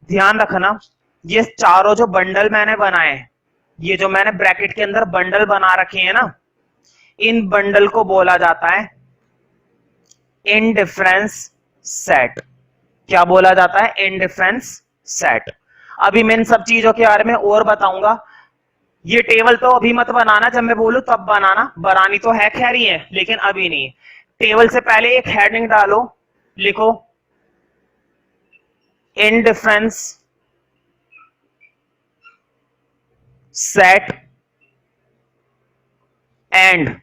ध्यान रखना, ये चारों जो बंडल मैंने बनाए, ये जो मैंने ब्रैकेट के अंदर बंडल बना रखे हैं ना, इन बंडल को बोला जाता है इंडिफरेंस सेट। क्या बोला जाता है? Indifference set. अभी मैं इन सब चीजों के बारे में और बताऊंगा। ये टेबल तो अभी मत बनाना, जब मैं बोलूं तब बनाना, बनानी तो है खैर ही है, लेकिन अभी नहीं। टेबल से पहले एक हेडिंग डालो, लिखो indifference set and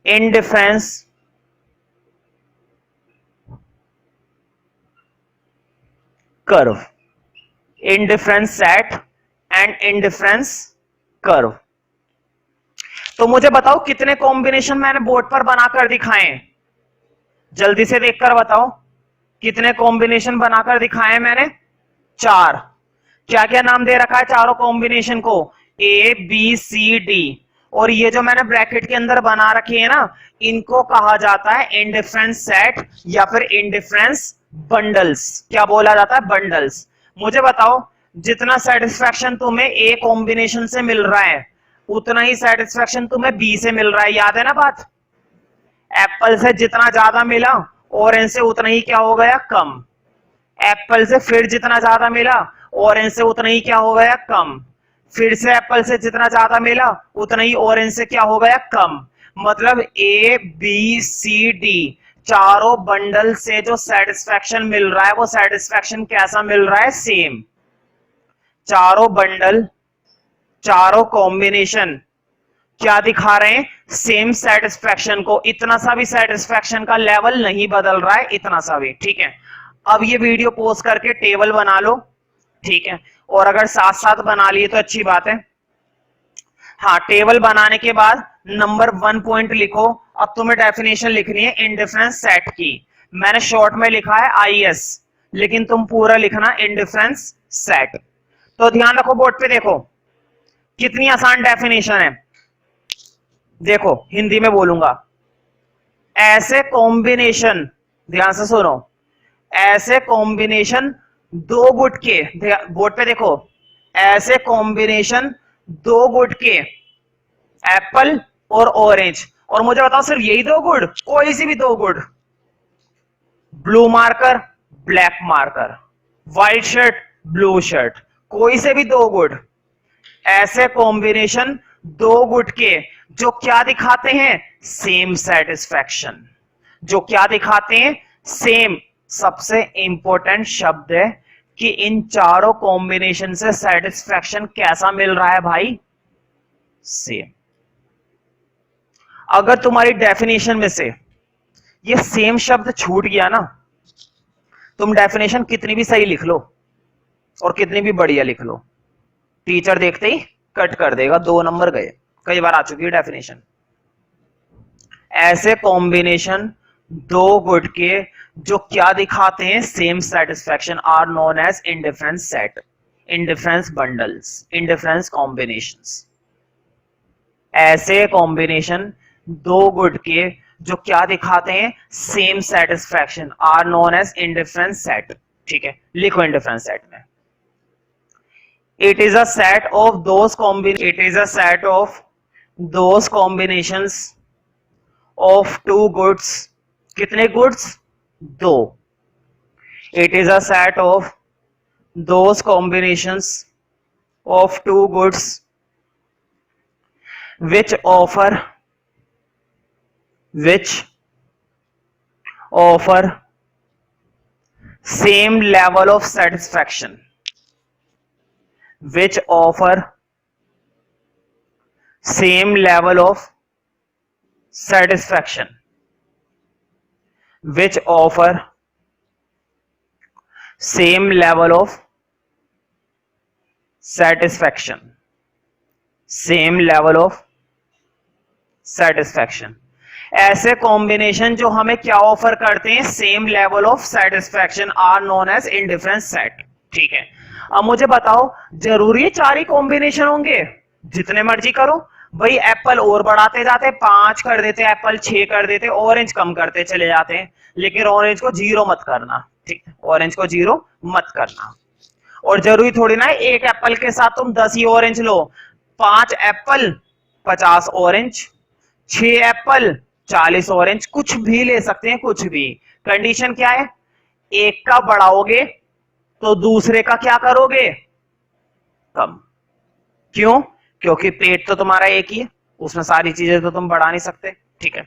indifference curve. Indifference set and indifference curve. तो मुझे बताओ, कितने कॉम्बिनेशन मैंने बोर्ड पर बनाकर दिखाए? जल्दी से देखकर बताओ, कितने कॉम्बिनेशन बनाकर दिखाए मैंने? 4। क्या क्या नाम दे रखा है चारों कॉम्बिनेशन को? A B C D. और ये जो मैंने ब्रैकेट के अंदर बना रखे हैं ना, इनको कहा जाता है इंडिफरेंस सेट या फिर इंडिफरेंस बंडल्स। क्या बोला जाता है? बंडल्स। मुझे बताओ, जितना सेटिस्फैक्शन तुम्हें ए कॉम्बिनेशन से मिल रहा है, उतना ही सेटिस्फैक्शन तुम्हें बी से मिल रहा है। याद है ना बात? एप्पल से जितना ज्यादा मिला, ऑरेंज से उतना ही क्या हो गया? कम। एप्पल से फिर जितना ज्यादा मिला, ऑरेंज से उतना ही क्या हो गया, कम। फिर से एप्पल से जितना ज्यादा मिला उतना ही ऑरेंज से क्या हो गया, कम। मतलब ए बी सी डी चारों बंडल से जो सेटिस्फैक्शन मिल रहा है वो सेटिस्फैक्शन कैसा मिल रहा है, सेम। चारों बंडल, चारों कॉम्बिनेशन क्या दिखा रहे हैं, सेम सेटिस्फैक्शन को। इतना सा भी सेटिस्फैक्शन का लेवल नहीं बदल रहा है, इतना सा भी, ठीक है। अब ये वीडियो पोस्ट करके टेबल बना लो, ठीक है। और अगर साथ साथ बना लिए तो अच्छी बात है। हाँ, टेबल बनाने के बाद नंबर 1 पॉइंट लिखो। अब तुम्हें डेफिनेशन लिखनी है इंडिफरेंस सेट की। मैंने शॉर्ट में लिखा है आईएस, लेकिन तुम पूरा लिखना इंडिफरेंस सेट। तो ध्यान रखो, बोर्ड पे देखो कितनी आसान डेफिनेशन है। देखो हिंदी में बोलूंगा, ऐसे कॉम्बिनेशन, ध्यान से सुनो, ऐसे कॉम्बिनेशन दो गुट के, बोर्ड पे देखो, ऐसे कॉम्बिनेशन दो गुट के एप्पल और ऑरेंज। और मुझे बताओ सिर्फ यही दो गुड, कोई सी भी दो good, blue marker black marker, white shirt blue shirt, कोई से भी दो गुड, ऐसे कॉम्बिनेशन दो गुट के जो क्या दिखाते हैं, सेम सेटिस्फैक्शन। जो क्या दिखाते हैं, सेम। सबसे इंपॉर्टेंट शब्द है कि इन चारों कॉम्बिनेशन से सेटिस्फैक्शन कैसा मिल रहा है भाई, सेम। अगर तुम्हारी डेफिनेशन में से ये सेम शब्द छूट गया ना, तुम डेफिनेशन कितनी भी सही लिख लो और कितनी भी बढ़िया लिख लो, टीचर देखते ही कट कर देगा, 2 नंबर गए। कई बार आ चुकी है डेफिनेशन। ऐसे कॉम्बिनेशन दो गुड के जो क्या दिखाते हैं, same satisfaction, are known as indifference set, indifference bundles, indifference combinations. ऐसे कॉम्बिनेशन दो गुड के जो क्या दिखाते हैं, same satisfaction, are known as indifference set. ठीक है, लिखो इंडिफरेंस सेट में, it is a set of those combinations of two goods. कितने goods, दो। it is a set of those combinations of two goods which offer same level of satisfaction, which offer same level of satisfaction, which offer same level of satisfaction, same level of satisfaction। ऐसे कॉम्बिनेशन जो हमें क्या offer करते हैं, same level of satisfaction, are known as indifference set. ठीक है, अब मुझे बताओ, जरूरी है 4 ही कॉम्बिनेशन होंगे? जितने मर्जी करो भाई। एप्पल और बढ़ाते जाते, 5 कर देते, एप्पल 6 कर देते, ऑरेंज कम करते चले जाते हैं, लेकिन ऑरेंज को 0 मत करना। ठीक है, ऑरेंज को 0 मत करना। और जरूरी थोड़ी ना एक एप्पल के साथ तुम 10 ही ऑरेंज लो। 5 एप्पल 50 ऑरेंज, 6 एप्पल 40 ऑरेंज, कुछ भी ले सकते हैं, कुछ भी। कंडीशन क्या है, एक का बढ़ाओगे तो दूसरे का क्या करोगे, कम। क्यों? क्योंकि पेट तो तुम्हारा एक ही है, उसमें सारी चीजें तो तुम बढ़ा नहीं सकते। ठीक है,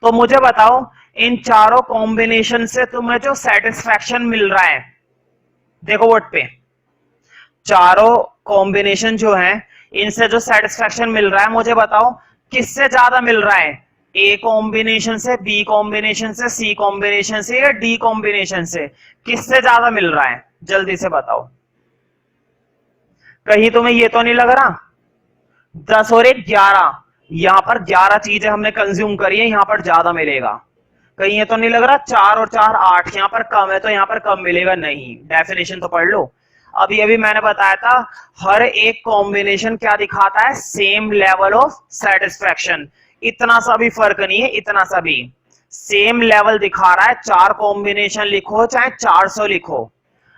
तो मुझे बताओ, इन चारों कॉम्बिनेशन से तुम्हें जो सेटिस्फैक्शन मिल रहा है, देखो बोर्ड पे, चारों कॉम्बिनेशन जो है इनसे जो सेटिस्फैक्शन मिल रहा है, मुझे बताओ किससे ज्यादा मिल रहा है, ए कॉम्बिनेशन से, बी कॉम्बिनेशन से, सी कॉम्बिनेशन से, या डी कॉम्बिनेशन से? किससे ज्यादा मिल रहा है, जल्दी से बताओ। कहीं तुम्हें ये तो नहीं लग रहा 10 और 1 11, यहां पर 11 चीजें हमने कंज्यूम करी है, यहां पर ज्यादा मिलेगा? कहीं ये तो नहीं लग रहा 4 और 4 8, यहां पर कम है तो यहां पर कम मिलेगा? नहीं, डेफिनेशन तो पढ़ लो। अभी अभी मैंने बताया था, हर एक कॉम्बिनेशन क्या दिखाता है, सेम लेवल ऑफ सेटिस्फैक्शन। इतना सा भी फर्क नहीं है, इतना सा भी, सेम लेवल दिखा रहा है। 4 कॉम्बिनेशन लिखो चाहे 400 लिखो,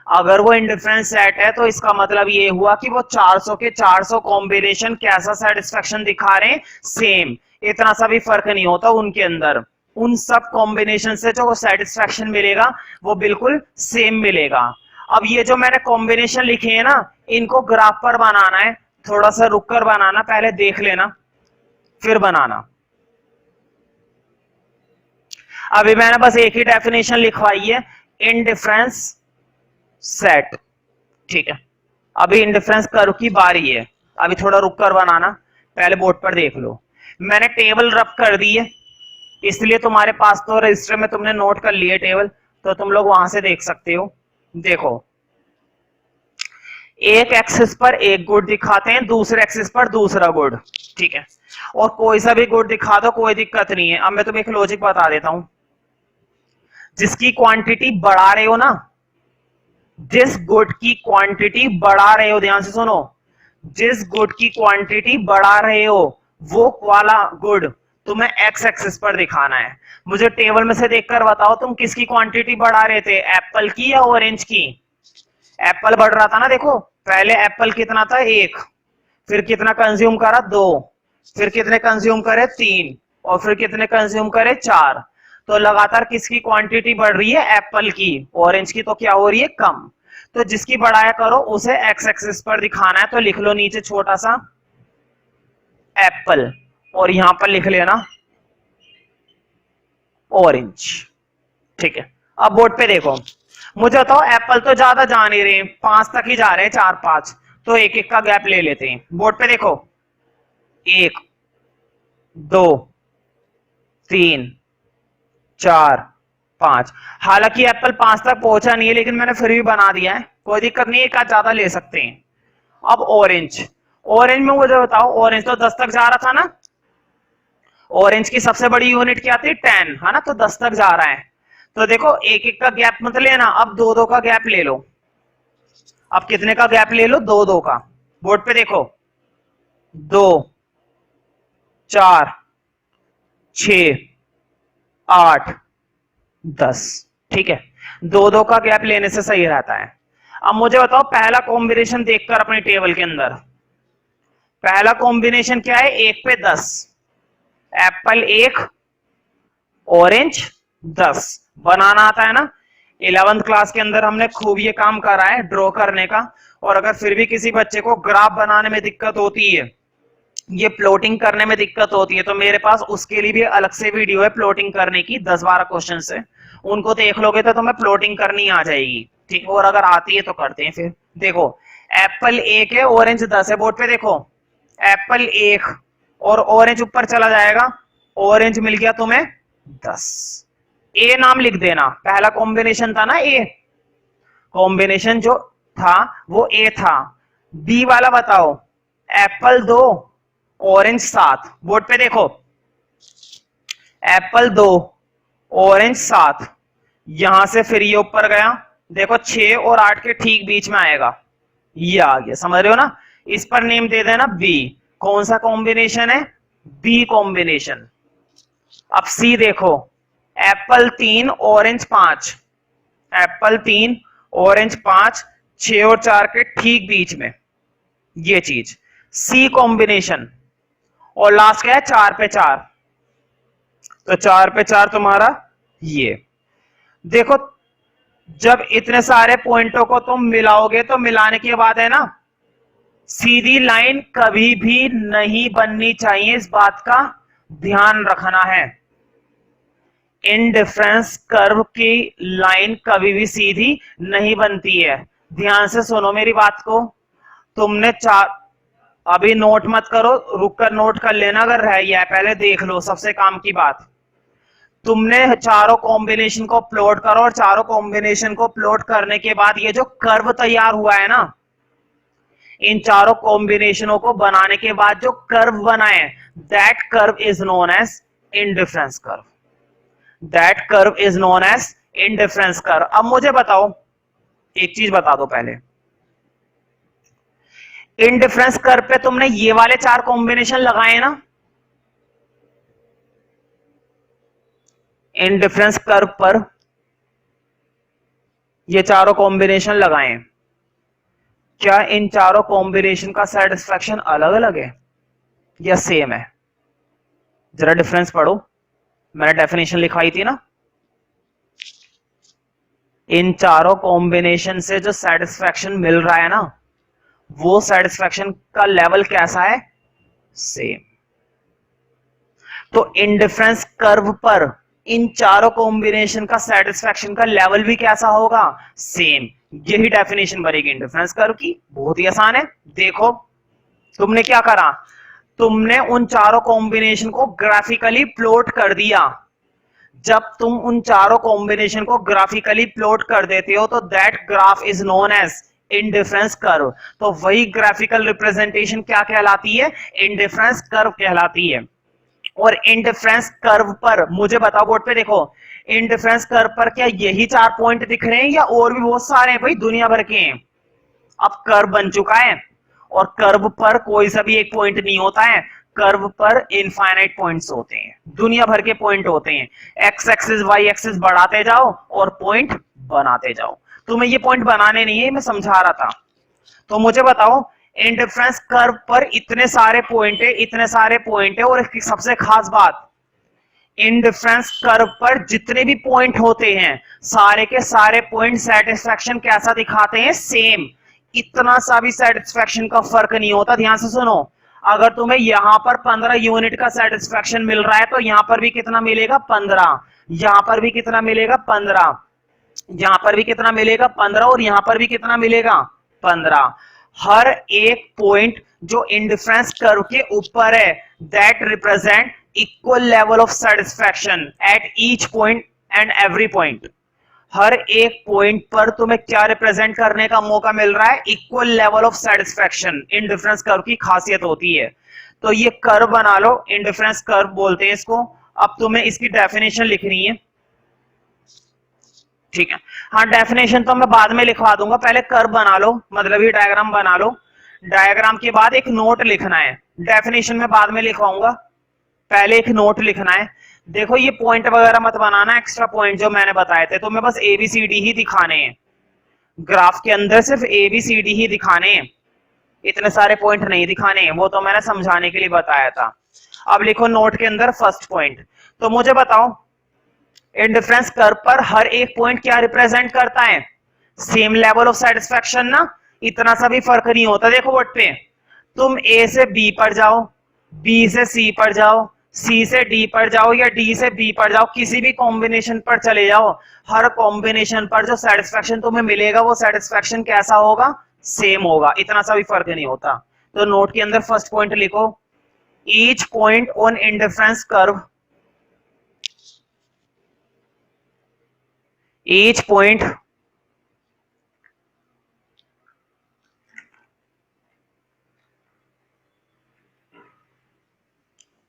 अगर वो इंडिफरेंस सेट है तो इसका मतलब ये हुआ कि वो 400 के 400 कॉम्बिनेशन कैसा सेटिस्फैक्शन दिखा रहे हैं, सेम। इतना सा भी फर्क नहीं होता उनके अंदर। उन सब कॉम्बिनेशन से जो सेटिस्फैक्शन मिलेगा वो बिल्कुल सेम मिलेगा। अब ये जो मैंने कॉम्बिनेशन लिखे हैं ना, इनको ग्राफ पर बनाना है, थोड़ा सा रुक कर बनाना, पहले देख लेना फिर बनाना। अभी मैंने बस एक ही डेफिनेशन लिखवाई है, इनडिफरेंस सेट, ठीक है। अभी इनडिफरेंस कर्व की बारी है, अभी थोड़ा रुक कर बनाना, पहले बोर्ड पर देख लो। मैंने टेबल रब कर दी है, इसलिए तुम्हारे पास तो रजिस्टर में तुमने नोट कर लिए टेबल, तो तुम लोग वहां से देख सकते हो। देखो, एक एक्सिस पर एक गुड दिखाते हैं, दूसरे एक्सिस पर दूसरा गुड, ठीक है। और कोई सा भी गुड दिखा दो, कोई दिक्कत नहीं है। अब मैं तुम्हें एक लॉजिक बता देता हूं, जिसकी क्वांटिटी बढ़ा रहे हो ना, जिस गुड की क्वांटिटी बढ़ा रहे हो, ध्यान से सुनो, जिस गुड की क्वांटिटी बढ़ा रहे हो वो वाला गुड तुम्हें एक्स एक्सिस पर दिखाना है। मुझे टेबल में से देखकर बताओ तुम किसकी क्वांटिटी बढ़ा रहे थे, एप्पल की या ऑरेंज की? एप्पल बढ़ रहा था ना, देखो पहले एप्पल कितना था, 1, फिर कितना कंज्यूम करा, 2, फिर कितने कंज्यूम करे, 3, और फिर कितने कंज्यूम करे, 4। तो लगातार किसकी क्वांटिटी बढ़ रही है, एप्पल की। ऑरेंज की तो क्या हो रही है, कम। तो जिसकी बढ़ाया करो उसे एक्स एक्सिस पर दिखाना है, तो लिख लो नीचे छोटा सा एप्पल, और यहां पर लिख लेना ऑरेंज, ठीक है। अब बोर्ड पे देखो, मुझे बताओ एप्पल तो ज्यादा जा नहीं रहे, 5 तक ही जा रहे हैं, 4 5, तो एक एक का गैप ले लेते हैं। बोर्ड पे देखो, 1 2 3 4 5। हालांकि एप्पल 5 तक पहुंचा नहीं है, लेकिन मैंने फिर भी बना दिया है, कोई दिक्कत नहीं है, एक आध ज्यादा ले सकते हैं। अब ऑरेंज, ऑरेंज में मुझे बताओ, ऑरेंज तो 10 तक जा रहा था ना, ऑरेंज की सबसे बड़ी यूनिट क्या थी, 10, है ना, तो 10 तक जा रहा है। तो देखो एक एक का गैप मत लेना, अब 2 2 का गैप ले लो। अब कितने का गैप ले लो, 2 2 का। बोर्ड पे देखो, 2 4 6 8 10, ठीक है। 2 2 का गैप लेने से सही रहता है। अब मुझे बताओ पहला कॉम्बिनेशन देखकर अपने टेबल के अंदर, पहला कॉम्बिनेशन क्या है, 1 पे 10, एप्पल 1 ऑरेंज 10, बनाना आता है ना। 11th क्लास के अंदर हमने खूब ये काम करा है, ड्रॉ करने का। और अगर फिर भी किसी बच्चे को ग्राफ बनाने में दिक्कत होती है, ये प्लॉटिंग करने में दिक्कत होती है, तो मेरे पास उसके लिए भी अलग से वीडियो है प्लॉटिंग करने की, 10-12 क्वेश्चन से, उनको देख लोगे तो तुम्हें प्लॉटिंग करनी आ जाएगी, ठीक। और अगर आती है तो करते हैं फिर। देखो एप्पल 1 है, ऑरेंज 10 है। बोर्ड पे देखो, एप्पल 1 और ऑरेंज ऊपर चला जाएगा, ऑरेंज मिल गया तुम्हें 10। ए नाम लिख देना, पहला कॉम्बिनेशन था ना ए, कॉम्बिनेशन जो था वो ए था। बी वाला बताओ, एप्पल 2 ऑरेंज 7। बोर्ड पे देखो, एप्पल 2 ऑरेंज 7, यहां से फिर ये ऊपर गया, देखो 6 और 8 के ठीक बीच में आएगा, ये आ गया, समझ रहे हो ना। इस पर नेम दे देना बी। कौन सा कॉम्बिनेशन है, बी कॉम्बिनेशन। अब सी देखो, एप्पल 3 ऑरेंज 5, एप्पल 3 ऑरेंज 5, 6 और 4 के ठीक बीच में, ये चीज सी कॉम्बिनेशन। और लास्ट क्या है, 4 पे 4, तो 4 पे 4 तुम्हारा ये। देखो जब इतने सारे पॉइंटों को तुम मिलाओगे तो मिलाने के बाद है ना, सीधी लाइन कभी भी नहीं बननी चाहिए, इस बात का ध्यान रखना है। इनडिफरेंस कर्व की लाइन कभी भी सीधी नहीं बनती है, ध्यान से सुनो मेरी बात को। तुमने अभी नोट मत करो, रुक कर नोट कर लेना, अगर रह गया है पहले देख लो, सबसे काम की बात। तुमने चारों कॉम्बिनेशन को प्लॉट करो, और चारों कॉम्बिनेशन को प्लॉट करने के बाद ये जो कर्व तैयार हुआ है ना, इन चारों कॉम्बिनेशनों को बनाने के बाद जो कर्व बना है, that curve is known as indifference curve, that curve is known as indifference curve. अब मुझे बताओ एक चीज बता दो पहले, इनडिफरेंस कर्व पे तुमने ये वाले 4 कॉम्बिनेशन लगाए ना, इनडिफरेंस कर्व पर ये चारों कॉम्बिनेशन लगाए, क्या इन चारों कॉम्बिनेशन का सेटिस्फैक्शन अलग अलग है या सेम है? जरा डिफरेंस पढ़ो, मैंने डेफिनेशन लिखाई थी ना। इन चारों कॉम्बिनेशन से जो सेटिस्फैक्शन मिल रहा है ना, वो सेटिस्फैक्शन का लेवल कैसा है? सेम। तो इंडिफरेंस कर्व पर इन चारों कॉम्बिनेशन का सेटिस्फैक्शन का लेवल भी कैसा होगा? सेम। यही डेफिनेशन बनेगी इंडिफरेंस कर्व की। बहुत ही आसान है। देखो, तुमने क्या करा, तुमने उन चारों कॉम्बिनेशन को ग्राफिकली प्लॉट कर दिया। जब तुम उन चारों कॉम्बिनेशन को ग्राफिकली प्लॉट कर देते हो तो that graph is known as indifference curve. तो वही ग्राफिकल रिप्रेजेंटेशन क्या कहलाती है? इंडिफरेंस कर्व कहलाती है। और इंडिफरेंस कर्व पर मुझे बताओ, बोर्ड पे देखो, इंडिफरेंस कर्व पर क्या यही 4 पॉइंट दिख रहे हैं या और भी बहुत सारे हैं? भाई दुनिया भर के हैं। अब कर्व बन चुका है और कर्व पर कोई सा भी एक पॉइंट नहीं होता है, कर्व पर इनफाइनाइट पॉइंट्स होते हैं, दुनिया भर के पॉइंट होते हैं। एक्स एक्सिस वाई एक्सिस बढ़ाते जाओ और पॉइंट बनाते जाओ। तुम्हें ये पॉइंट बनाने नहीं है, मैं समझा रहा था। तो मुझे बताओ, इंडिफरेंस कर्व पर इतने सारे पॉइंट है, इतने सारे पॉइंट है, और इसकी सबसे खास बात, इंडिफरेंस कर्व पर जितने भी पॉइंट होते हैं सारे के सारे पॉइंट सेटिस्फैक्शन कैसा दिखाते हैं? सेम। इतना सा भी सेटिस्फैक्शन का फर्क नहीं होता। ध्यान से सुनो, अगर तुम्हें यहां पर 15 यूनिट का सेटिस्फैक्शन मिल रहा है तो यहां पर भी कितना मिलेगा? 15। यहां पर भी कितना मिलेगा? 15। यहां पर भी कितना मिलेगा? 15। और यहां पर भी कितना मिलेगा? 15। हर एक पॉइंट जो इंडिफरेंस कर्व के ऊपर है, that represent equal level of satisfaction at each point and every point. हर एक पॉइंट पर तुम्हें क्या रिप्रेजेंट करने का मौका मिल रहा है? Equal level of satisfaction. Indifference curve की खासियत होती है। तो ये कर्व बना लो, इंडिफरेंस कर्व बोलते हैं इसको। अब तुम्हें इसकी डेफिनेशन लिखनी है, ठीक है? हाँ, डेफिनेशन तो मैं बाद में लिखवा दूंगा, पहले कर्व बना लो, मतलब ये डायग्राम बना लो। डायग्राम के बाद एक नोट लिखना है, डेफिनेशन में बाद में लिखवाऊंगा, पहले एक नोट लिखना है। देखो, ये पॉइंट वगैरह मत बनाना, एक्स्ट्रा पॉइंट जो मैंने बताए थे, तो मैं बस ABCD ही दिखाने हैं ग्राफ के अंदर, सिर्फ ABCD ही दिखाने हैं, इतने सारे पॉइंट नहीं दिखाने हैं, वो तो मैंने समझाने के लिए बताया था। अब लिखो नोट के अंदर फर्स्ट पॉइंट। तो मुझे बताओ, इंडिफरेंस कर्व पर हर एक पॉइंट क्या रिप्रेजेंट करता है? सेम लेवल ऑफ सेटिस्फैक्शन ना, इतना सा भी फर्क नहीं होता। देखो बोर्ड पे, तुम A से B पर जाओ, B से C पर जाओ, C से D पर जाओ या D से B पर जाओ, किसी भी कॉम्बिनेशन पर चले जाओ, हर कॉम्बिनेशन पर जो सेटिस्फैक्शन तुम्हें मिलेगा वो सेटिस्फैक्शन कैसा होगा? सेम होगा, इतना सा भी फर्क नहीं होता। तो नोट के अंदर फर्स्ट पॉइंट लिखो, each point on indifference curve, each point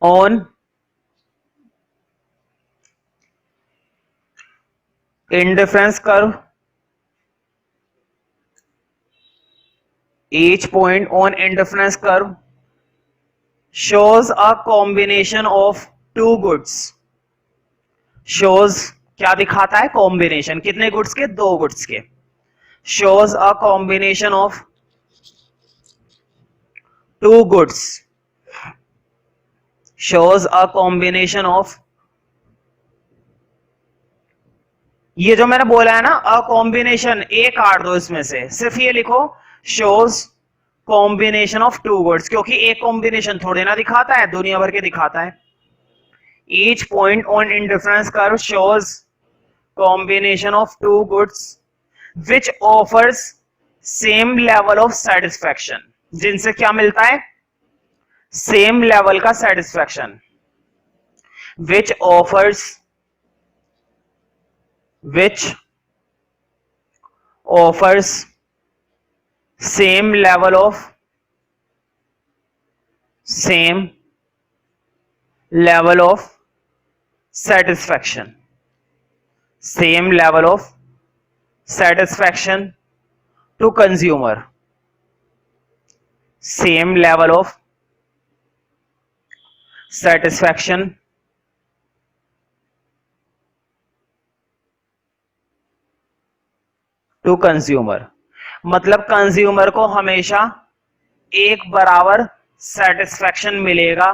on indifference curve, each point on indifference curve shows a combination of two goods। shows क्या दिखाता है? कॉम्बिनेशन। कितने गुड्स के? 2 गुड्स के। shows a combination of two goods, shows a combination of, ये जो मैंने बोला है ना अ कॉम्बिनेशन, ए काट दो इसमें से, सिर्फ ये लिखो shows combination of two goods, क्योंकि एक कॉम्बिनेशन थोड़े ना दिखाता है, दुनिया भर के दिखाता है। each point on indifference curve shows combination of two goods which offers same level of satisfaction, जिनसे क्या मिलता है? सेम लेवल का satisfaction. which offers same level of satisfaction, same level of satisfaction to consumer, same level of satisfaction to consumer. मतलब consumer को हमेशा एक बराबर सेटिस्फैक्शन मिलेगा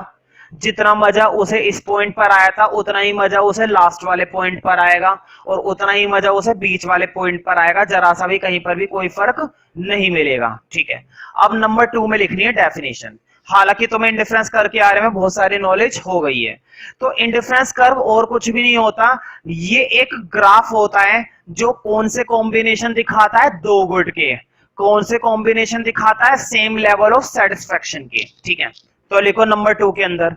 जितना मजा उसे इस पॉइंट पर आया था उतना ही मजा उसे लास्ट वाले पॉइंट पर आएगा और उतना ही मजा उसे बीच वाले पॉइंट पर आएगा, जरा सा भी कहीं पर भी कोई फर्क नहीं मिलेगा। ठीक है, अब नंबर 2 में लिखनी है डेफिनेशन। हालांकि तुम्हें इंडिफरेंस कर्व के बारे में बहुत सारी नॉलेज हो गई है। तो इंडिफरेंस कर्व और कुछ भी नहीं होता, ये एक ग्राफ होता है जो कौन से कॉम्बिनेशन दिखाता है, दो गुड के। कौन से कॉम्बिनेशन दिखाता है, सेम लेवल ऑफ सेटिस्फेक्शन के। ठीक है, तो लिखो नंबर 2 के अंदर,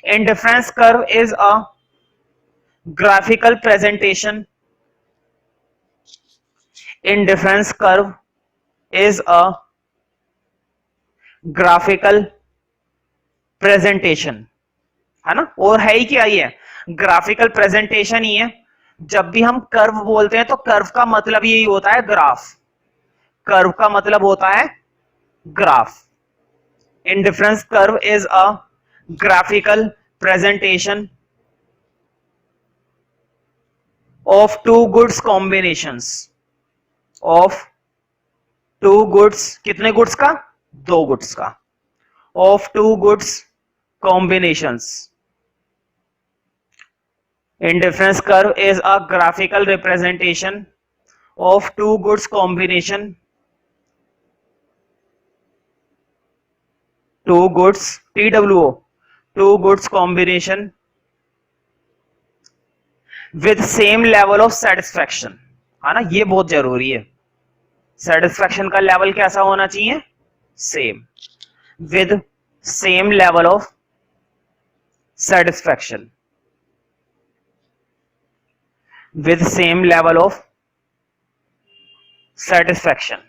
indifference curve is a graphical presentation, indifference curve is a graphical presentation, है ना। और है ही क्या, ये ग्राफिकल प्रेजेंटेशन ही है। जब भी हम कर्व बोलते हैं तो कर्व का मतलब यही होता है ग्राफ, कर्व का मतलब होता है graph. Indifference curve is a graphical presentation of two goods combinations, of two goods, कितने गुड्स का, दो गुड्स का, of two goods combinations. Indifference curve is a graphical representation of two goods combination, two goods TWO, two goods combination with same level of satisfaction, है ना। ये बहुत जरूरी है, सेटिस्फैक्शन का लेवल कैसा होना चाहिए, same, with same level of satisfaction, with same level of satisfaction.